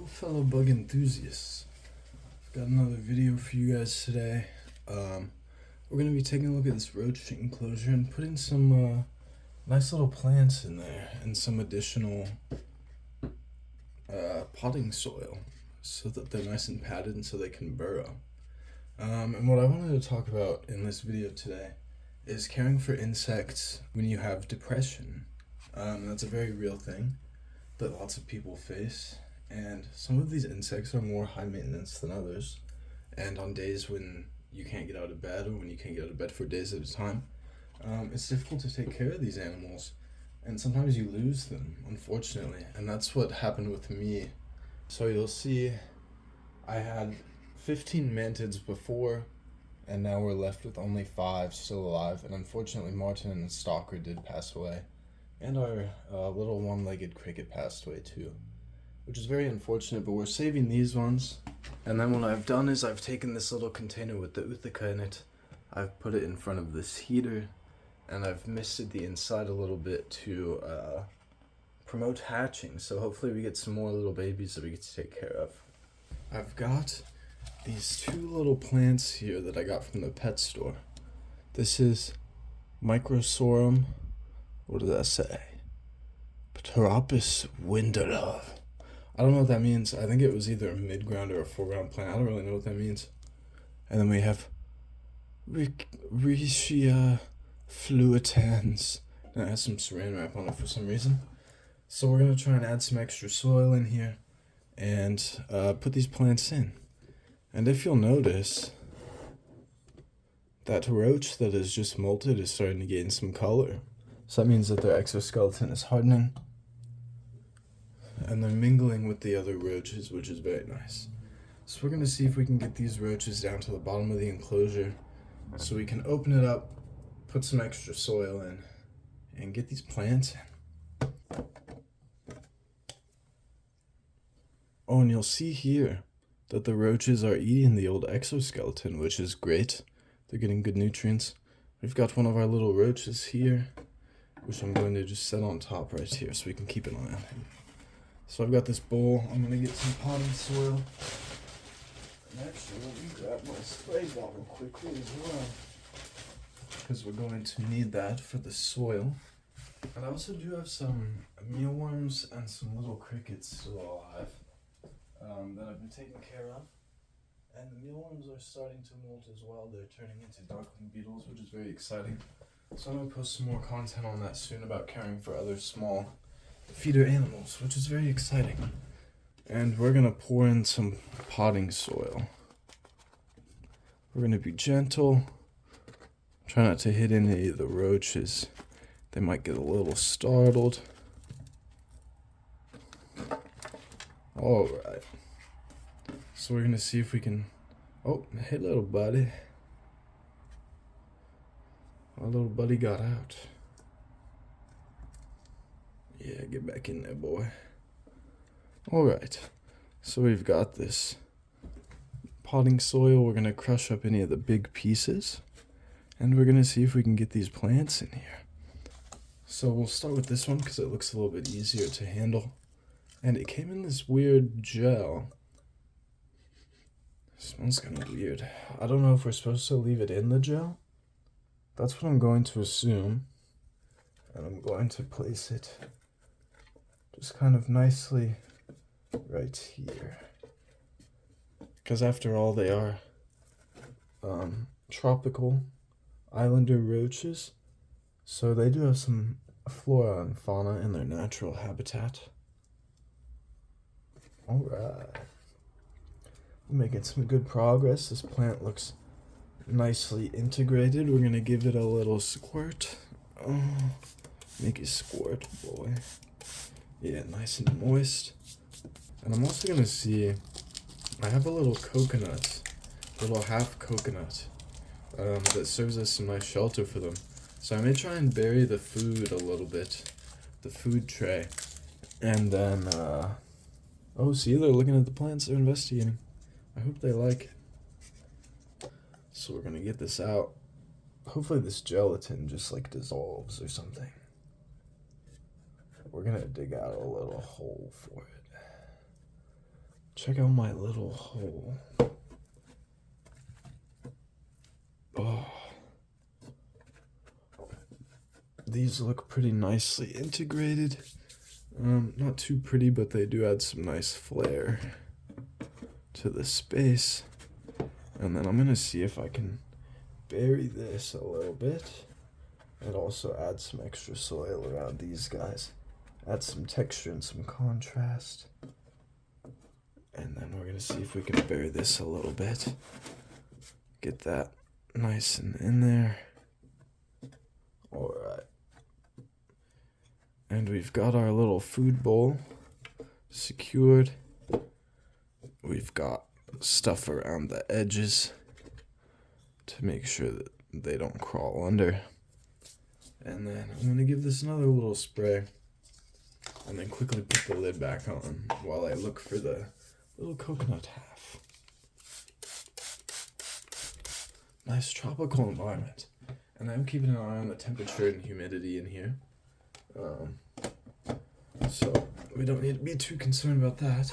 Hello fellow bug enthusiasts. I've got another video for you guys today. We're going to be taking a look at this roach enclosure and putting some nice little plants in there and some additional potting soil so that they're nice and padded and so they can burrow. And what I wanted to talk about in this video today is caring for insects when you have depression. That's a very real thing that lots of people face. And some of these insects are more high maintenance than others. And on days when you can't get out of bed or when you can't get out of bed for days at a time, it's difficult to take care of these animals. And sometimes you lose them, unfortunately. And that's what happened with me. So you'll see I had 15 mantids before, and now we're left with only 5 still alive. And unfortunately, Martin and Stalker did pass away. And our little one-legged cricket passed away too, which is very unfortunate, but we're saving these ones. And then what I've done is I've taken this little container with the Utica in it, I've put it in front of this heater, and I've misted the inside a little bit to promote hatching, so hopefully we get some more little babies that we get to take care of. I've got these 2 little plants here that I got from the pet store. This is Microsorum, what does that say? Pteropus winterlove. I don't know what that means. I think it was either a mid-ground or a foreground plant. I don't really know what that means. And then we have Riccia fluitans. And it has some saran wrap on it for some reason. So we're going to try and add some extra soil in here and put these plants in. And if you'll notice, that roach that is just molted is starting to gain some color. So that means that their exoskeleton is hardening. And they're mingling with the other roaches, which is very nice. So we're going to see if we can get these roaches down to the bottom of the enclosure so we can open it up, put some extra soil in, and get these plants in. Oh, and you'll see here that the roaches are eating the old exoskeleton, which is great. They're getting good nutrients. We've got one of our little roaches here, which I'm going to just set on top right here so we can keep an eye on him. So I've got this bowl. I'm going to get some potting soil. And actually, let me grab my spray bottle quickly as well, because we're going to need that for the soil. And I also do have some mealworms and some little crickets still alive that I've been taking care of. And the mealworms are starting to molt as well. They're turning into darkling beetles, which is very exciting. So I'm going to post some more content on that soon about caring for other small feeder animals, which is very exciting. And we're going to pour in some potting soil. We're going to be gentle. Try not to hit any of the roaches. They might get a little startled. Alright. So we're going to see if we can... Oh, hey little buddy. Our little buddy got out. Yeah, get back in there, boy. Alright, so we've got this potting soil. We're going to crush up any of the big pieces, and we're going to see if we can get these plants in here. So we'll start with this one because it looks a little bit easier to handle. And it came in this weird gel. It smells kind of weird. I don't know if we're supposed to leave it in the gel. That's what I'm going to assume. And I'm going to place it just kind of nicely right here. Because after all, they are tropical islander roaches. So they do have some flora and fauna in their natural habitat. Alright. We're making some good progress. This plant looks nicely integrated. We're going to give it a little squirt. Oh, make it squirt, boy. Yeah, nice and moist. And I'm also going to see, I have a little coconut, a little half coconut, that serves as some nice shelter for them. So I may try and bury the food a little bit, the food tray. And then, oh, see, they're looking at the plants, they're investigating. I hope they like it. So we're going to get this out. Hopefully this gelatin just like dissolves or something. We're going to dig out a little hole for it. check out my little hole. Oh. These look pretty nicely integrated. Not too pretty, but they do add some nice flair to the space. And then I'm gonna see if I can bury this a little bit and also add some extra soil around these guys. Add some texture and some contrast. And then we're gonna see if we can bury this a little bit. Get that nice and in there. Alright. And we've got our little food bowl secured. We've got stuff around the edges to make sure that they don't crawl under. And then I'm going to give this another little spray and then quickly put the lid back on while I look for the little coconut half. Nice tropical environment. And I'm keeping an eye on the temperature and humidity in here. So we don't need to be too concerned about that.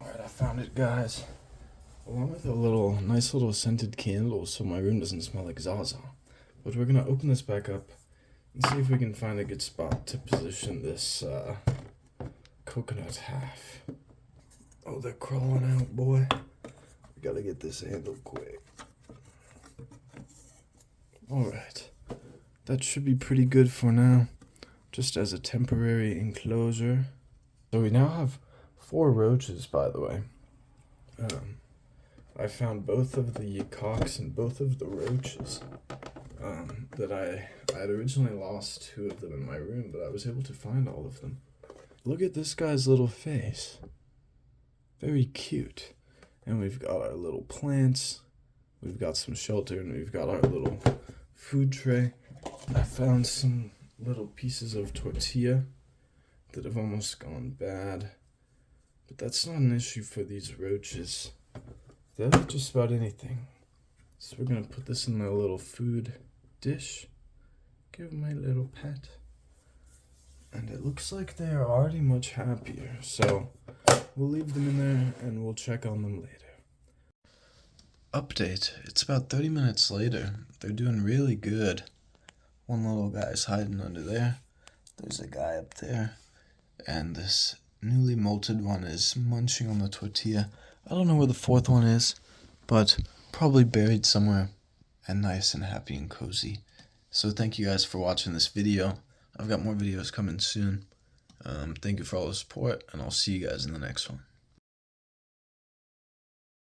Alright, I found it, guys. Along with a nice little scented candle so my room doesn't smell like Zaza. But we're gonna open this back up and see if we can find a good spot to position this coconut half. Oh, they're crawling out, boy. We gotta get this handled quick. Alright. That should be pretty good for now. Just as a temporary enclosure. So we now have 4 roaches, by the way. I found both of the cocks and both of the roaches. That I had originally lost 2 of them in my room, but I was able to find all of them. Look at this guy's little face. Very cute. And we've got our little plants. We've got some shelter, and we've got our little food tray. I found some little pieces of tortilla that have almost gone bad. But that's not an issue for these roaches. They'll eat just about anything. So we're going to put this in my little food dish. Give my little pet. And it looks like they are already much happier. So we'll leave them in there and we'll check on them later. Update. It's about 30 minutes later. They're doing really good. One little guy's hiding under there. There's a guy up there. And this newly molted one is munching on the tortilla. I don't know where the 4th one is, but probably buried somewhere and nice and happy and cozy. So thank you guys for watching this video. I've got more videos coming soon. Thank you for all the support, and I'll see you guys in the next one.